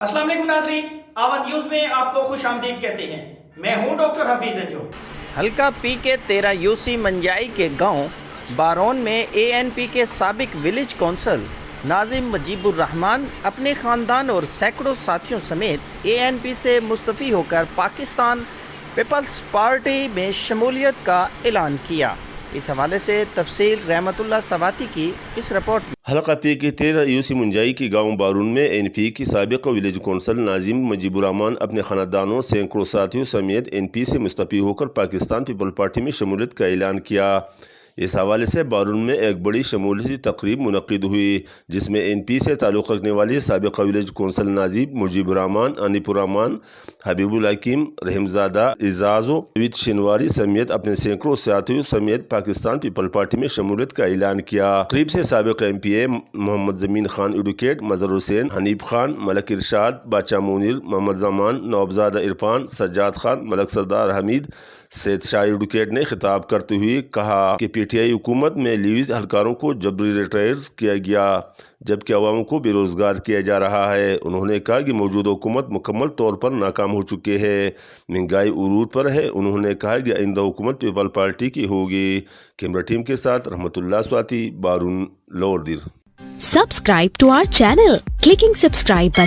अस्सलाम वालेकुम नाज़रीन, आवन न्यूज़ में आपको खुश आमदीद कहते हैं। मैं हूँ डॉक्टर हफीज अंजू। हल्का पी के 13 यूसी मंजाई के गांव बारौन में ANP के साबिक विलेज कौंसल नाजिम मुजीबुर रहमान अपने ख़ानदान और सैकड़ों साथियों समेत ANP से मुस्तफ़ी होकर पाकिस्तान पीपल्स पार्टी में शमूलियत का ऐलान किया। इस हवाले से तफसील रहमतुल्लाह सवाती की इस रिपोर्ट में। हल्का पी के 13 यूसी मुंजाई के गांव बारून में ANP की साबिक विलेज कौंसल नाजिम मुजीबुर रहमान अपने खानदानों सैकड़ों साथियों समेत NP से मुस्तफ़ी होकर पाकिस्तान पीपल पार्टी में शमूलियत का ऐलान किया। इस हवाले से बारून में एक बड़ी शमूलियती तकरीब मुनक़िद हुई, जिसमें NP से ताल्लुक़ रखने वाले साबिक़ विलेज कौंसल नाजिम मुजीबुर रहमान, अनीपुर रहमान, हबीबुल हकीम, रहमज़ादा, एजाज़ो विद शिनवारी समेत अपने सैकड़ों साथियों समेत पाकिस्तान पीपल पार्टी में शमूलियत का ऐलान किया। तकरीब से साबिक़ MPA मोहम्मद ज़मीन खान एडवोकेट, मज़हर हुसैन, हनीफ खान, मलक इरशाद, बादशाह मुनीर, मोहम्मद ज़मान, नवाबज़ादा इरफान, सज्जाद खान, मलक सरदार हमीद, सैयद शाह एडवोकेट ने खिताब करते हुए कहा कि PTI हुकूमत में लीज हलकारों को जबरी रिटायर्स किया गया, जबकि अवाम को बेरोज़गार किया जा रहा है। उन्होंने कहा कि मौजूदा हुकूमत मुकम्मल तौर पर नाकाम हो चुकी है, महंगाई उरूज पर है। उन्होंने कहा कि आइंदा हुकूमत पीपल पार्टी की होगी। कैमरा टीम के साथ रहमतुल्लाह Swati, Barun, lower dir. Subscribe to our channel. Clicking subscribe button